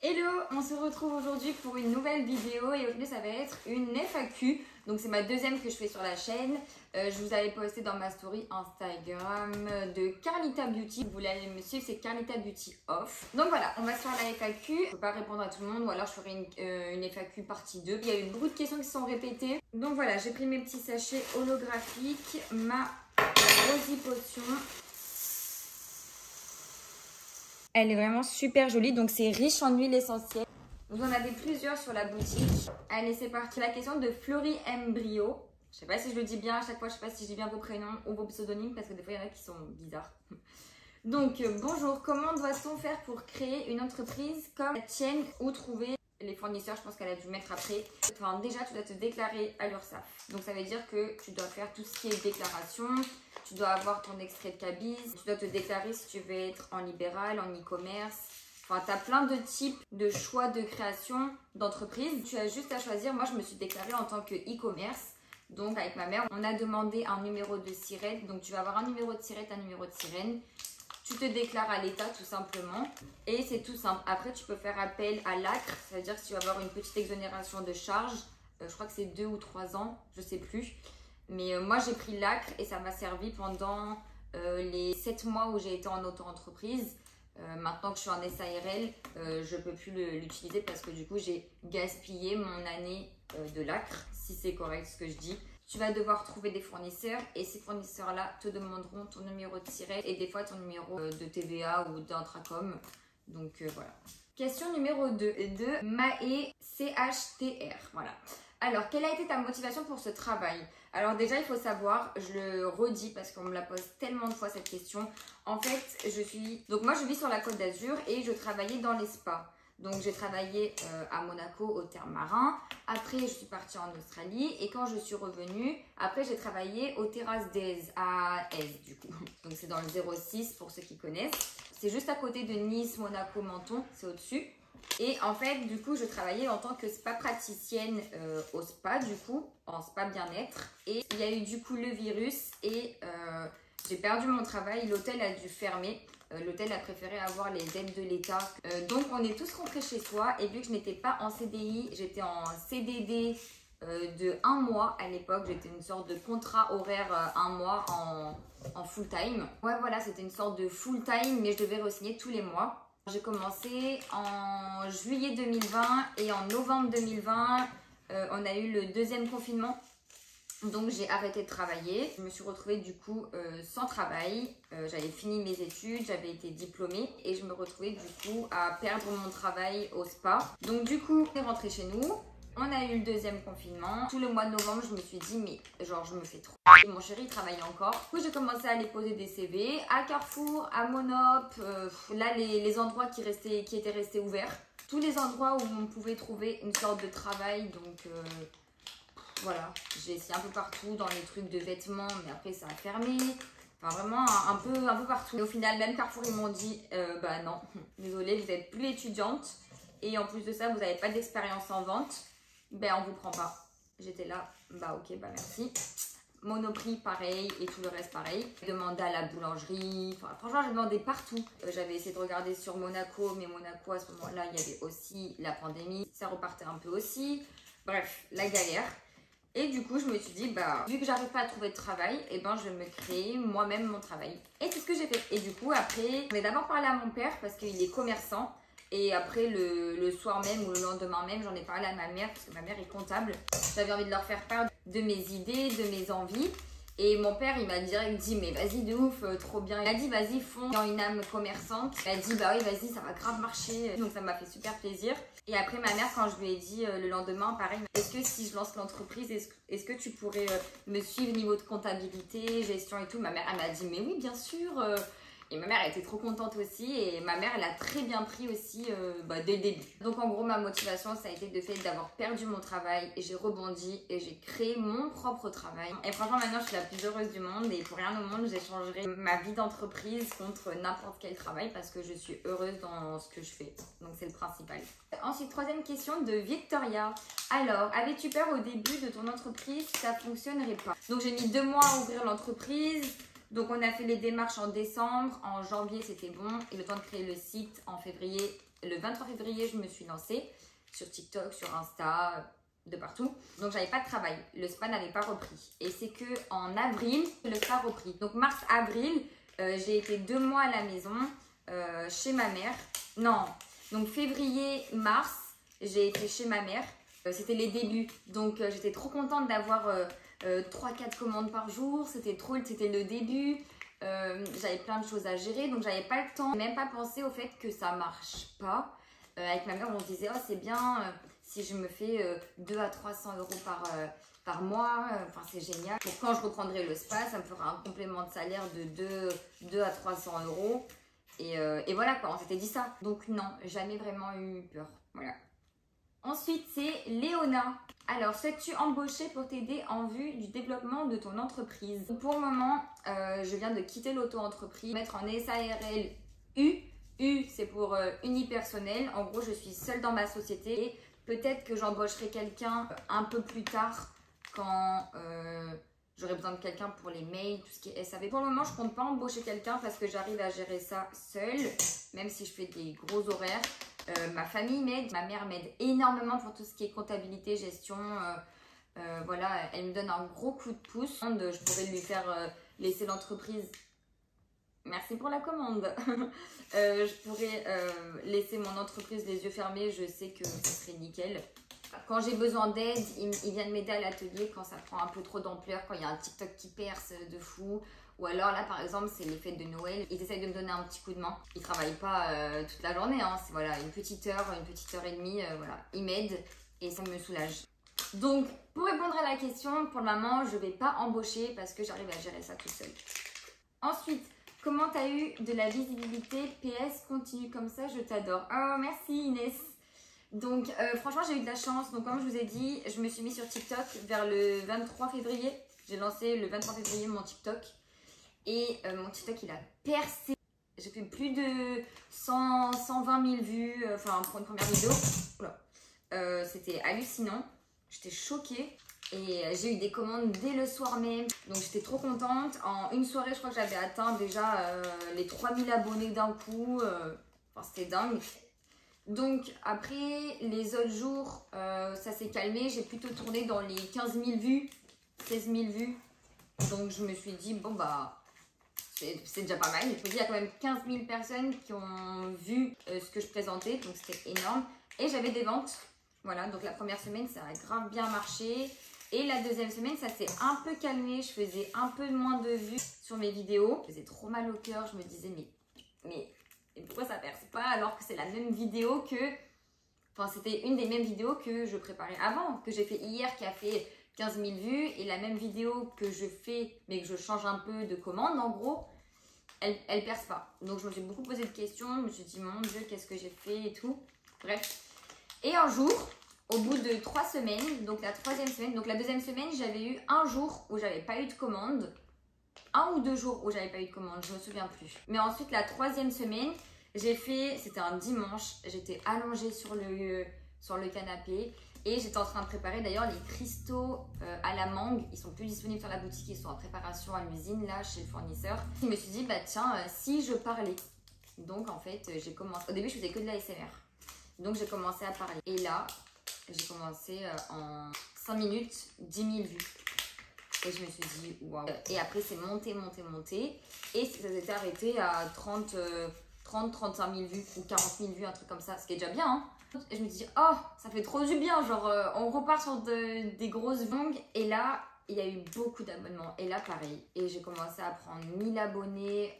Hello, on se retrouve aujourd'hui pour une nouvelle vidéo et aujourd'hui ça va être une FAQ. Donc c'est ma deuxième que je fais sur la chaîne. Je vous avais posté dans ma story Instagram de Carlita Beauty. Vous voulez aller me suivre, c'est Carlita Beauty Off. Donc voilà, on va se faire la FAQ. Je ne peux pas répondre à tout le monde ou alors je ferai une FAQ partie 2. Il y a eu beaucoup de questions qui se sont répétées. Donc voilà, j'ai pris mes petits sachets holographiques, ma Rosy Potion. Elle est vraiment super jolie, donc c'est riche en huile essentielle. Vous en avez plusieurs sur la boutique. Allez, c'est parti. La question de Florie Embryo. Je sais pas si je le dis bien à chaque fois, je sais pas si je dis bien vos prénoms ou vos pseudonymes parce que des fois il y en a qui sont bizarres. Donc bonjour, comment doit-on faire pour créer une entreprise comme la tienne ou trouver les fournisseurs? Je pense qu'elle a dû mettre après. Enfin déjà tu dois te déclarer à l'URSSAF. Donc ça veut dire que tu dois faire tout ce qui est déclaration. Tu dois avoir ton extrait de cabis, tu dois te déclarer si tu veux être en libéral, en e-commerce. Enfin, tu as plein de types de choix de création d'entreprise. Tu as juste à choisir. Moi, je me suis déclarée en tant que e-commerce. Donc, avec ma mère, on a demandé un numéro de SIRET. Donc, tu vas avoir un numéro de SIRET, un numéro de sirène. Tu te déclares à l'État tout simplement. Et c'est tout simple. Après, tu peux faire appel à l'ACRE. Ça veut dire que tu vas avoir une petite exonération de charges. Je crois que c'est 2 ou 3 ans, je ne sais plus. Mais moi, j'ai pris l'ACRE et ça m'a servi pendant les 7 mois où j'ai été en auto-entreprise. Maintenant que je suis en SARL, je ne peux plus l'utiliser parce que du coup, j'ai gaspillé mon année de l'ACRE, si c'est correct ce que je dis. Tu vas devoir trouver des fournisseurs et ces fournisseurs-là te demanderont ton numéro de SIRET et des fois ton numéro de TVA ou d'Intracom. Donc voilà. Question numéro 2 de Mae CHTR. Voilà. Alors, quelle a été ta motivation pour ce travail? Alors déjà, il faut savoir, je le redis parce qu'on me la pose tellement de fois cette question. En fait, donc moi je vis sur la Côte d'Azur et je travaillais dans les spas. Donc j'ai travaillé à Monaco au Terme Marin. Après, je suis partie en Australie et quand je suis revenue, après j'ai travaillé aux Terrasses d'Aise à Aise du coup. Donc c'est dans le 06 pour ceux qui connaissent. C'est juste à côté de Nice, Monaco, Menton, c'est au-dessus. Et en fait, du coup, je travaillais en tant que spa praticienne au spa, du coup, en spa bien-être. Et il y a eu du coup le virus et j'ai perdu mon travail. L'hôtel a dû fermer. L'hôtel a préféré avoir les aides de l'État. Donc, on est tous rentrés chez soi. Et vu que je n'étais pas en CDI, j'étais en CDD de 1 mois à l'époque. J'étais une sorte de contrat horaire 1 mois en full time. Ouais, voilà, c'était une sorte de full time, mais je devais re-signer tous les mois. J'ai commencé en juillet 2020 et en novembre 2020, on a eu le 2e confinement. Donc j'ai arrêté de travailler. Je me suis retrouvée du coup sans travail. J'avais fini mes études, j'avais été diplômée et je me retrouvais du coup à perdre mon travail au spa. Donc du coup, on est rentré chez nous. On a eu le 2e confinement. Tout le mois de novembre, je me suis dit, mais genre, je me fais trop. Et mon chéri travaillait encore. Du coup, j'ai commencé à aller poser des CV à Carrefour, à Monop. Là, les endroits qui étaient restés ouverts. Tous les endroits où on pouvait trouver une sorte de travail. Donc, voilà. J'ai essayé un peu partout dans les trucs de vêtements, mais après, ça a fermé. Enfin, vraiment un peu partout. Et au final, même Carrefour, ils m'ont dit, bah non, désolé, vous n'êtes plus étudiante. Et en plus de ça, vous n'avez pas d'expérience en vente. Ben on vous prend pas. J'étais là, bah ok, bah merci. Monoprix pareil et tout le reste pareil. J'ai demandé à la boulangerie, enfin, franchement j'ai demandé partout. J'avais essayé de regarder sur Monaco, mais Monaco à ce moment-là il y avait aussi la pandémie. Ça repartait un peu aussi. Bref, la galère. Et du coup je me suis dit, bah vu que j'arrive pas à trouver de travail, et ben je vais me créer moi-même mon travail. Et c'est ce que j'ai fait. Et du coup après, je vais d'abord parler à mon père parce qu'il est commerçant. Et après, le soir même ou le lendemain même, j'en ai parlé à ma mère parce que ma mère est comptable. J'avais envie de leur faire part de mes idées, de mes envies. Et mon père, il m'a direct dit, mais vas-y de ouf, trop bien. Il a dit, vas-y, fonce dans une âme commerçante. Il a dit, bah oui, vas-y, ça va grave marcher. Donc ça m'a fait super plaisir. Et après, ma mère, quand je lui ai dit le lendemain, pareil, est-ce que si je lance l'entreprise, est-ce que tu pourrais me suivre au niveau de comptabilité, gestion et tout? Ma mère, elle m'a dit, mais oui, bien sûr. Et ma mère elle était trop contente aussi et ma mère elle a très bien pris aussi dès le début. Donc en gros ma motivation ça a été de fait d'avoir perdu mon travail et j'ai rebondi et j'ai créé mon propre travail. Et franchement maintenant je suis la plus heureuse du monde et pour rien au monde j'échangerai ma vie d'entreprise contre n'importe quel travail parce que je suis heureuse dans ce que je fais. Donc c'est le principal. Ensuite 3e question de Victoria. Alors avais-tu peur au début de ton entreprise que ça fonctionnerait pas? Donc j'ai mis 2 mois à ouvrir l'entreprise. Donc on a fait les démarches en décembre, en janvier c'était bon et le temps de créer le site en février Le 23 février, je me suis lancée sur TikTok, sur Insta, de partout. Donc, j'avais pas de travail. Le spa n'avait pas repris. Et c'est que en avril, le spa a repris. Donc, mars-avril, j'ai été 2 mois à la maison chez ma mère. Non, donc février-mars, j'ai été chez ma mère. C'était les débuts. Donc, j'étais trop contente d'avoir 3-4 commandes par jour. C'était le début. J'avais plein de choses à gérer. Donc, j'avais pas le temps. Même pas pensé au fait que ça marche pas. Avec ma mère, on se disait, oh, c'est bien si je me fais 200 à 300 euros par mois. Enfin, c'est génial. Donc, quand je reprendrai le spa, ça me fera un complément de salaire de 2 à 300 euros. Et voilà quoi, on s'était dit ça. Donc, non, jamais vraiment eu peur. Voilà. Ensuite, c'est Léona. Alors, souhaites-tu embaucher pour t'aider en vue du développement de ton entreprise? Pour le moment, je viens de quitter l'auto-entreprise, mettre en SARL U. U, c'est pour unipersonnel. En gros, je suis seule dans ma société. Et peut-être que j'embaucherai quelqu'un un peu plus tard quand j'aurai besoin de quelqu'un pour les mails, tout ce qui est SAV. Pour le moment, je ne compte pas embaucher quelqu'un parce que j'arrive à gérer ça seule, même si je fais des gros horaires. Ma famille m'aide, ma mère m'aide énormément pour tout ce qui est comptabilité, gestion. Voilà, elle me donne un gros coup de pouce. Je pourrais lui faire laisser l'entreprise. Merci pour la commande. Je pourrais laisser mon entreprise les yeux fermés. Je sais que ce serait nickel. Quand j'ai besoin d'aide, ils viennent m'aider à l'atelier quand ça prend un peu trop d'ampleur, quand il y a un TikTok qui perce de fou. Ou alors là, par exemple, c'est les fêtes de Noël. Ils essayent de me donner un petit coup de main. Ils ne travaillent pas toute la journée. Hein. C'est voilà, une petite heure et demie. Voilà. Ils m'aident et ça me soulage. Donc, pour répondre à la question, pour le moment, je ne vais pas embaucher parce que j'arrive à gérer ça toute seule. Ensuite, comment tu as eu de la visibilité? PS, continue comme ça, je t'adore. Oh, merci Inès. Donc, franchement, j'ai eu de la chance. Donc, comme je vous ai dit, je me suis mise sur TikTok vers le 23 février. J'ai lancé le 23 février mon TikTok. Et mon TikTok, il a percé. J'ai fait plus de 120 000 vues enfin, pour une première vidéo. C'était hallucinant. J'étais choquée. Et j'ai eu des commandes dès le soir même. Donc, j'étais trop contente. En une soirée, je crois que j'avais atteint déjà les 3000 abonnés d'un coup. Enfin, c'était dingue. Donc, après, les autres jours, ça s'est calmé. J'ai plutôt tourné dans les 15 000 vues, 16 000 vues. Donc, je me suis dit, bon, bah, c'est déjà pas mal. Je me dis, il y a quand même 15 000 personnes qui ont vu ce que je présentais. Donc, c'était énorme. Et j'avais des ventes. Voilà, donc la première semaine, ça a grave bien marché. Et la deuxième semaine, ça s'est un peu calmé. Je faisais un peu moins de vues sur mes vidéos. Ça faisait trop mal au cœur. Je me disais, mais pourquoi ça perce pas alors que c'est la même vidéo que... Enfin, c'était une des mêmes vidéos que je préparais avant, que j'ai fait hier qui a fait 15 000 vues. Et la même vidéo que je fais, mais que je change un peu de commande, en gros, elle perce pas. Donc, je me suis beaucoup posé de questions. Je me suis dit, mon Dieu, qu'est-ce que j'ai fait et tout. Bref. Et un jour, au bout de 3 semaines, donc la troisième semaine, donc la deuxième semaine, j'avais eu un jour où j'avais pas eu de commande. 1 ou 2 jours où j'avais pas eu de commande, je me souviens plus. Mais ensuite, la troisième semaine, j'ai fait, c'était un dimanche, j'étais allongée sur le canapé et j'étais en train de préparer d'ailleurs les cristaux à la mangue. Ils sont plus disponibles sur la boutique, ils sont en préparation à l'usine là chez le fournisseur. Je me suis dit, bah tiens, si je parlais. Donc en fait, j'ai commencé. Au début, je faisais que de la SMR. Donc j'ai commencé à parler. Et là, j'ai commencé en 5 minutes, 10 000 vues. Et je me suis dit, waouh. Et après, c'est monté. Et ça s'était arrêté à 35 000 vues ou 40 000 vues, un truc comme ça. Ce qui est déjà bien, hein. Et je me dis, oh, ça fait trop du bien. Genre, on repart sur des grosses longues. Et là, il y a eu beaucoup d'abonnements. Et là, pareil. Et j'ai commencé à prendre 1000 abonnés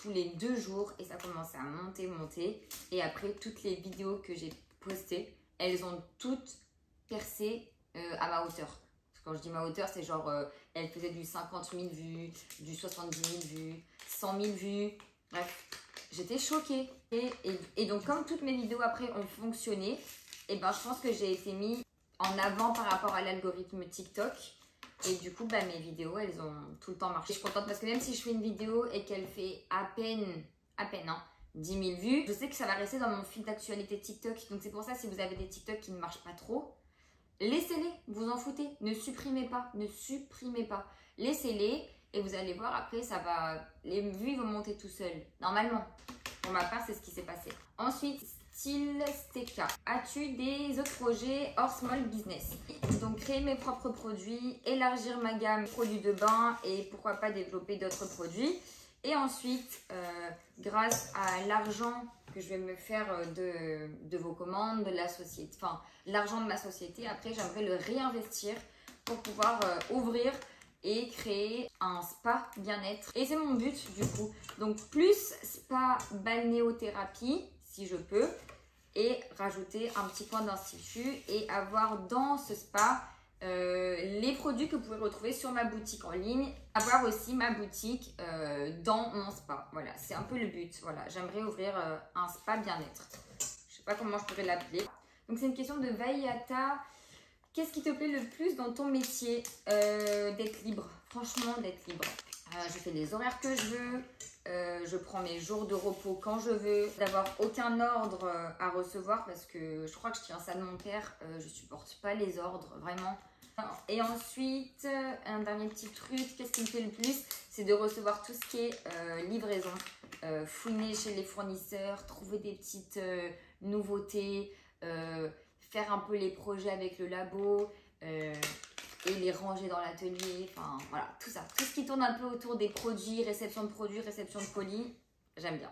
tous les 2 jours. Et ça a commencé à monter. Et après, toutes les vidéos que j'ai postées, elles ont toutes percé à ma hauteur. Quand je dis ma hauteur, c'est genre, elle faisait du 50 000 vues, du 70 000 vues, 100 000 vues. Bref, j'étais choquée. Et donc, comme toutes mes vidéos après ont fonctionné, et ben, je pense que j'ai été mise en avant par rapport à l'algorithme TikTok. Et du coup, bah, mes vidéos, elles ont tout le temps marché. Je suis contente parce que même si je fais une vidéo et qu'elle fait à peine, hein, 10 000 vues, je sais que ça va rester dans mon fil d'actualité TikTok. Donc, c'est pour ça, si vous avez des TikTok qui ne marchent pas trop, laissez-les, vous en foutez, ne supprimez pas. Laissez-les et vous allez voir après, les vues vont monter tout seuls, normalement. Pour ma part, c'est ce qui s'est passé. Ensuite, style Steka. As-tu des autres projets hors small business? Donc créer mes propres produits, élargir ma gamme de produits de bain et pourquoi pas développer d'autres produits. Et ensuite, grâce à l'argent que je vais me faire de vos commandes, de la société, enfin l'argent de ma société, après j'aimerais le réinvestir pour pouvoir ouvrir et créer un spa bien-être. Et c'est mon but du coup. Donc plus spa balnéothérapie, si je peux, et rajouter un petit coin d'institut et avoir dans ce spa les produits que vous pouvez retrouver sur ma boutique en ligne. Avoir aussi ma boutique dans mon spa. Voilà, c'est un peu le but. Voilà, j'aimerais ouvrir un spa bien-être. Je sais pas comment je pourrais l'appeler. Donc c'est une question de Vaiata. Qu'est-ce qui te plaît le plus dans ton métier? D'être libre, franchement d'être libre. Je fais les horaires que je veux, je prends mes jours de repos quand je veux, d'avoir aucun ordre à recevoir parce que je crois que je tiens ça de mon père, je supporte pas les ordres, vraiment. Et ensuite, un dernier petit truc, qu'est-ce qui me plaît le plus? C'est de recevoir tout ce qui est livraison, fouiner chez les fournisseurs, trouver des petites nouveautés, faire un peu les projets avec le labo et les ranger dans l'atelier, enfin voilà, tout ça. Tout ce qui tourne un peu autour des produits, réception de colis, j'aime bien.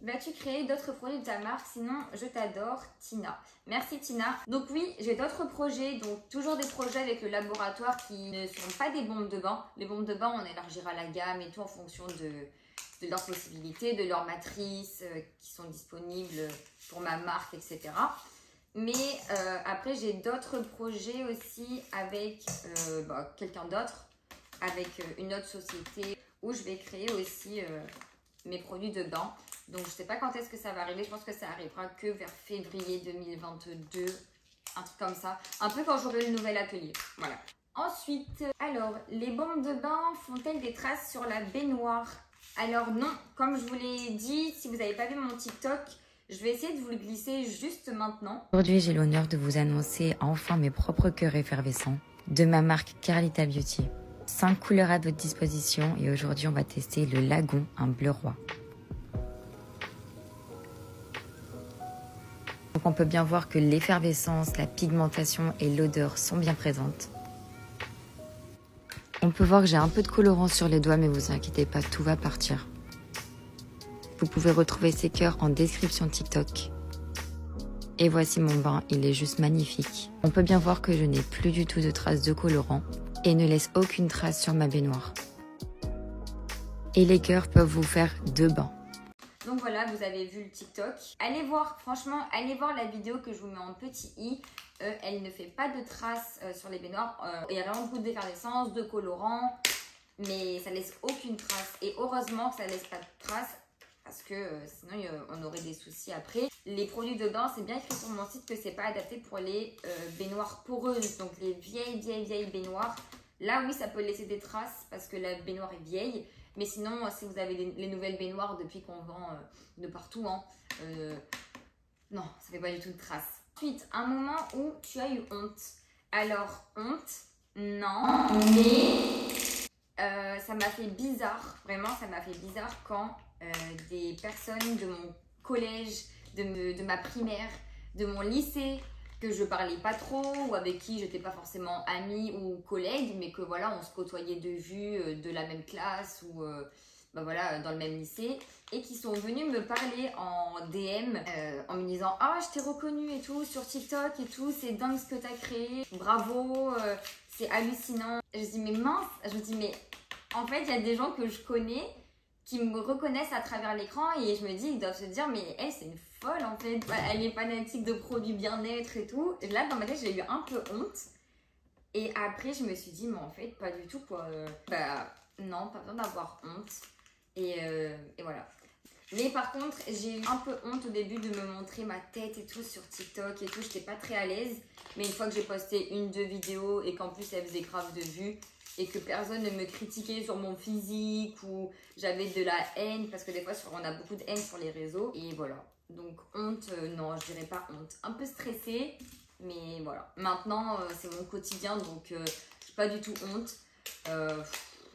Vas-tu créer d'autres produits de ta marque? Sinon, je t'adore, Tina. Merci Tina. Donc oui, j'ai d'autres projets, donc toujours des projets avec le laboratoire qui ne sont pas des bombes de bain. Les bombes de bain, on élargira la gamme et tout en fonction de leurs possibilités, de leurs matrices qui sont disponibles pour ma marque, etc. Mais après, j'ai d'autres projets aussi avec quelqu'un d'autre, avec une autre société où je vais créer aussi mes produits de bain. Donc, je ne sais pas quand est-ce que ça va arriver. Je pense que ça arrivera que vers février 2022, un truc comme ça. Un peu quand j'aurai le nouvel atelier. Voilà. Ensuite, alors, les bombes de bain font-elles des traces sur la baignoire? Alors non, comme je vous l'ai dit, si vous n'avez pas vu mon TikTok, je vais essayer de vous le glisser juste maintenant. Aujourd'hui, j'ai l'honneur de vous annoncer enfin mes propres cœurs effervescents de ma marque Carlita Beauty. 5 couleurs à votre disposition et aujourd'hui, on va tester le Lagon, un bleu roi. Donc on peut bien voir que l'effervescence, la pigmentation et l'odeur sont bien présentes. On peut voir que j'ai un peu de colorant sur les doigts, mais vous inquiétez pas, tout va partir. Vous pouvez retrouver ces cœurs en description TikTok. Et voici mon bain, il est juste magnifique. On peut bien voir que je n'ai plus du tout de traces de colorant et ne laisse aucune trace sur ma baignoire. Et les cœurs peuvent vous faire 2 bains. Donc voilà, vous avez vu le TikTok. Allez voir, franchement, allez voir la vidéo que je vous mets en petit i. Elle ne fait pas de traces sur les baignoires. Il y a vraiment beaucoup d'effervescence, de colorant, mais ça laisse aucune trace. Et heureusement que ça laisse pas de trace parce que sinon on aurait des soucis après. Les produits de bain, c'est bien écrit sur mon site que c'est pas adapté pour les baignoires poreuses. Donc les vieilles baignoires. Là oui, ça peut laisser des traces parce que la baignoire est vieille. Mais sinon, si vous avez les nouvelles baignoires depuis qu'on vend de partout, hein, non, ça fait pas du tout de traces. Ensuite, un moment où tu as eu honte. Alors, honte, non, mais ça m'a fait bizarre, vraiment ça m'a fait bizarre quand des personnes de mon collège, de ma primaire, de mon lycée, que je parlais pas trop ou avec qui j'étais pas forcément amie ou collègue, mais que voilà, on se côtoyait de vue de la même classe ou voilà, dans le même lycée, et qui sont venus me parler en DM en me disant « Ah, je t'ai reconnu et tout sur TikTok et tout, c'est dingue ce que t'as créé, bravo, c'est hallucinant. » Je dis « Mais mince !» Je me dis « Mais en fait, il y a des gens que je connais qui me reconnaissent à travers l'écran et je me dis, ils doivent se dire, mais elle, c'est une folle en fait, elle est fanatique de produits bien-être et tout. Et là, dans ma tête, j'ai eu un peu honte. Et après, je me suis dit, mais en fait, pas du tout quoi. Non, pas besoin d'avoir honte. Et voilà. Mais par contre, j'ai eu un peu honte au début de me montrer ma tête et tout sur TikTok et tout. J'étais pas très à l'aise. Mais une fois que j'ai posté 1-2 vidéos et qu'en plus, elles faisaient grave de vues, et que personne ne me critiquait sur mon physique ou j'avais de la haine, parce que des fois on a beaucoup de haine sur les réseaux, et voilà. Donc honte, non, je dirais pas honte, un peu stressée, mais voilà. Maintenant c'est mon quotidien, donc je n'ai pas du tout honte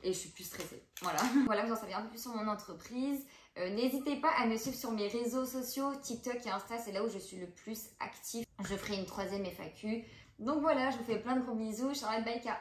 et je suis plus stressée, voilà. Voilà, vous en savez un peu plus sur mon entreprise. N'hésitez pas à me suivre sur mes réseaux sociaux, TikTok et Insta, c'est là où je suis le plus active. Je ferai une 3e FAQ. Donc voilà, je vous fais plein de gros bisous. Charlotte Baïka.